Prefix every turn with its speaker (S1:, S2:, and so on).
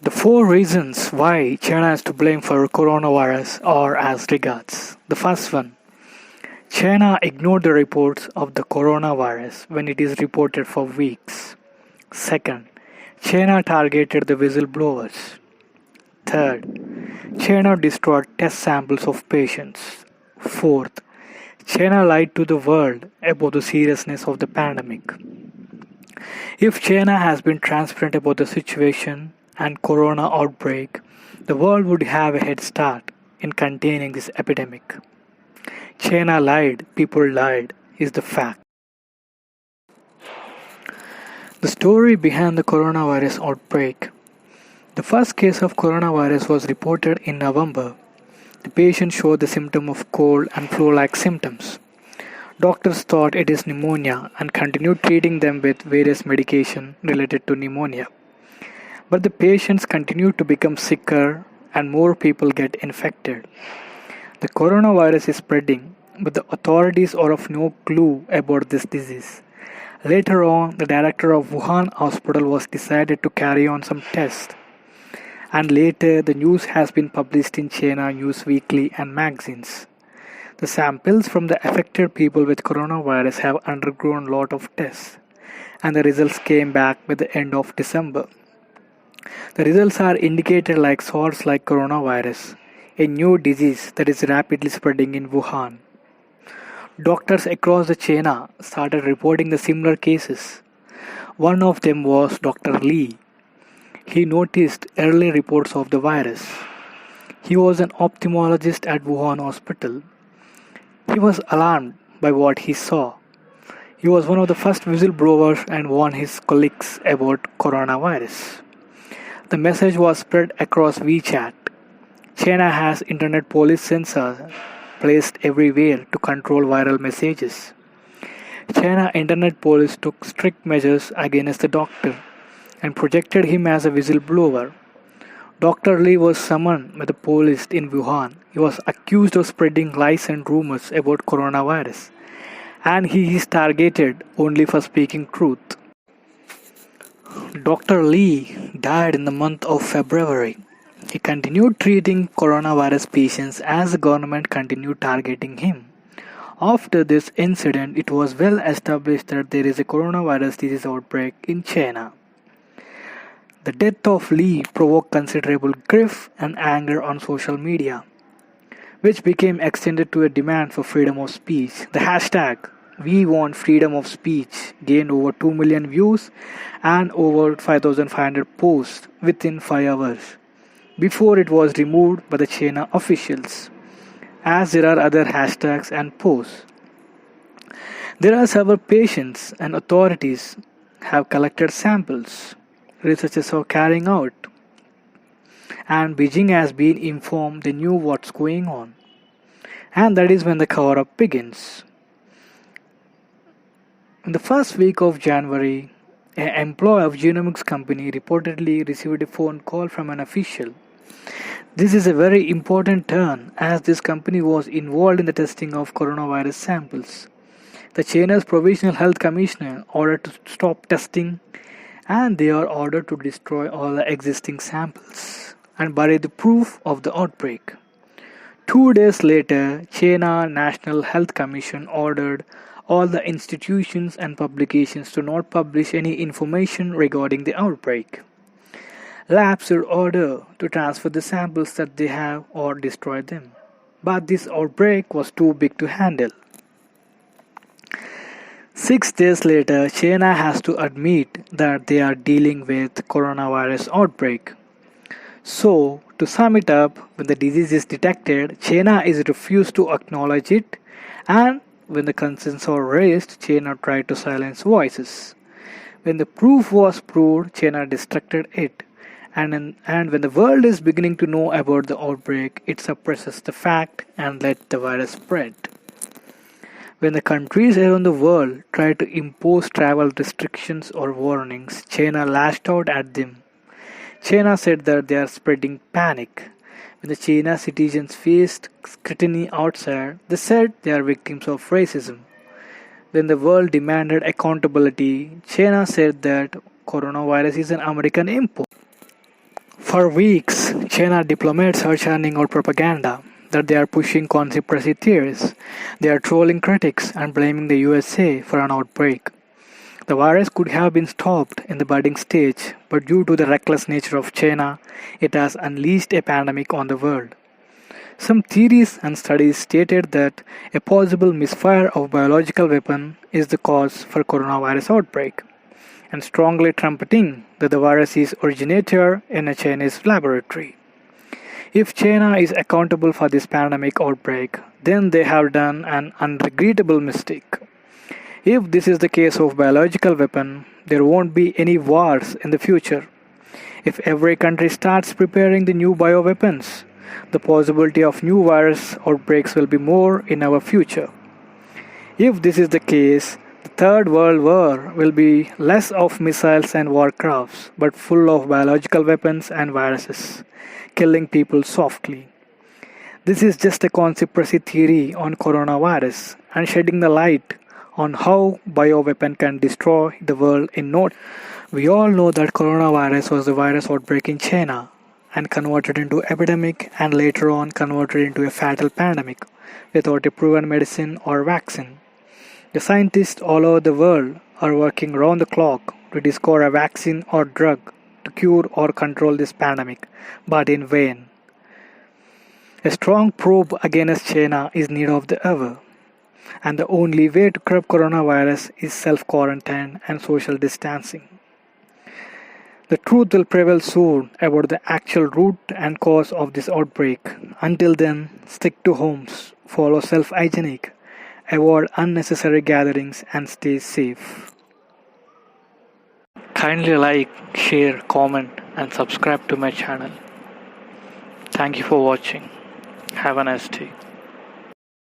S1: The four reasons why China is to blame for coronavirus are as regards. The first one, China ignored the reports of the coronavirus when it is reported for weeks. Second, China targeted the whistleblowers. Third, China destroyed test samples of patients. Fourth, China lied to the world about the seriousness of the pandemic. If China has been transparent about the situation and corona outbreak, the world would have a head start in containing this epidemic. China lied, people lied, is the fact. The story behind the coronavirus outbreak. The first case of coronavirus was reported in November. The patient showed the symptom of cold and flu-like symptoms. Doctors thought it is pneumonia and continued treating them with various medication related to pneumonia. But the patients continued to become sicker and more people get infected. The coronavirus is spreading, but the authorities are of no clue about this disease. Later on, the director of Wuhan hospital was decided to carry on some tests. And later, the news has been published in China News Weekly and magazines. The samples from the affected people with coronavirus have undergone a lot of tests, and the results came back by the end of December. The results are indicated like SARS-like coronavirus, a new disease that is rapidly spreading in Wuhan. Doctors across the China started reporting the similar cases. One of them was Dr. Li. He noticed early reports of the virus. He was an ophthalmologist at Wuhan hospital. He was alarmed by what he saw. He was one of the first whistleblowers and warned his colleagues about coronavirus. The message was spread across WeChat. China has internet police sensors placed everywhere to control viral messages. China internet police took strict measures against the doctor and projected him as a whistleblower. Dr. Li was summoned by the police in Wuhan. He was accused of spreading lies and rumors about coronavirus, and he is targeted only for speaking truth. Dr. Li died in the month of February. He continued treating coronavirus patients as the government continued targeting him. After this incident, it was well established that there is a coronavirus disease outbreak in China. The death of Li provoked considerable grief and anger on social media, which became extended to a demand for freedom of speech. The hashtag "We Want Freedom of Speech" gained over 2 million views and over 5,500 posts within 5 hours, before it was removed by the China officials, as there are other hashtags and posts. There are several patients and authorities have collected samples. Researchers are carrying out, and Beijing has been informed they knew what's going on. And that is when the cover-up begins. In the first week of January, an employee of genomics company reportedly received a phone call from an official. This is a very important turn as this company was involved in the testing of coronavirus samples. The China's Provisional Health Commissioner ordered to stop testing, and they are ordered to destroy all the existing samples and bury the proof of the outbreak. 2 days later, China National Health Commission ordered all the institutions and publications to not publish any information regarding the outbreak. Labs were ordered to transfer the samples that they have or destroy them. But this outbreak was too big to handle. 6 days later, China has to admit that they are dealing with coronavirus outbreak. So, to sum it up, when the disease is detected, China is refused to acknowledge it, and when the concerns are raised, China tried to silence voices. When the proof was proved, China destructed it. And when the world is beginning to know about the outbreak, it suppresses the fact and let the virus spread. When the countries around the world try to impose travel restrictions or warnings, China lashed out at them. China said that they are spreading panic. When the China citizens faced scrutiny outside, they said they are victims of racism. When the world demanded accountability, China said that coronavirus is an American import. For weeks, China diplomats are churning out propaganda that they are pushing conspiracy theories. They are trolling critics and blaming the USA for an outbreak. The virus could have been stopped in the budding stage, but due to the reckless nature of China, it has unleashed a pandemic on the world. Some theories and studies stated that a possible misfire of biological weapon is the cause for coronavirus outbreak, and strongly trumpeting that the virus is originated in a Chinese laboratory. If China is accountable for this pandemic outbreak, then they have done an unregrettable mistake. If this is the case of biological weapon, there won't be any wars in the future. If every country starts preparing the new bioweapons, the possibility of new virus outbreaks will be more in our future. If this is the case, the Third World War will be less of missiles and warcrafts, but full of biological weapons and viruses, killing people softly. This is just a conspiracy theory on coronavirus and shedding the light on how bioweapon can destroy the world in no time. We all know that coronavirus was the virus outbreak in China and converted into epidemic and later on converted into a fatal pandemic without a proven medicine or vaccine. The scientists all over the world are working round the clock to discover a vaccine or drug to cure or control this pandemic, but in vain. A strong probe against China is need of the hour, and the only way to curb coronavirus is self-quarantine and social distancing. The truth will prevail soon about the actual root and cause of this outbreak. Until then, stick to homes, follow self-hygienic, avoid unnecessary gatherings and stay safe. Kindly like, share, comment and subscribe to my channel. Thank you for watching. Have a nice day.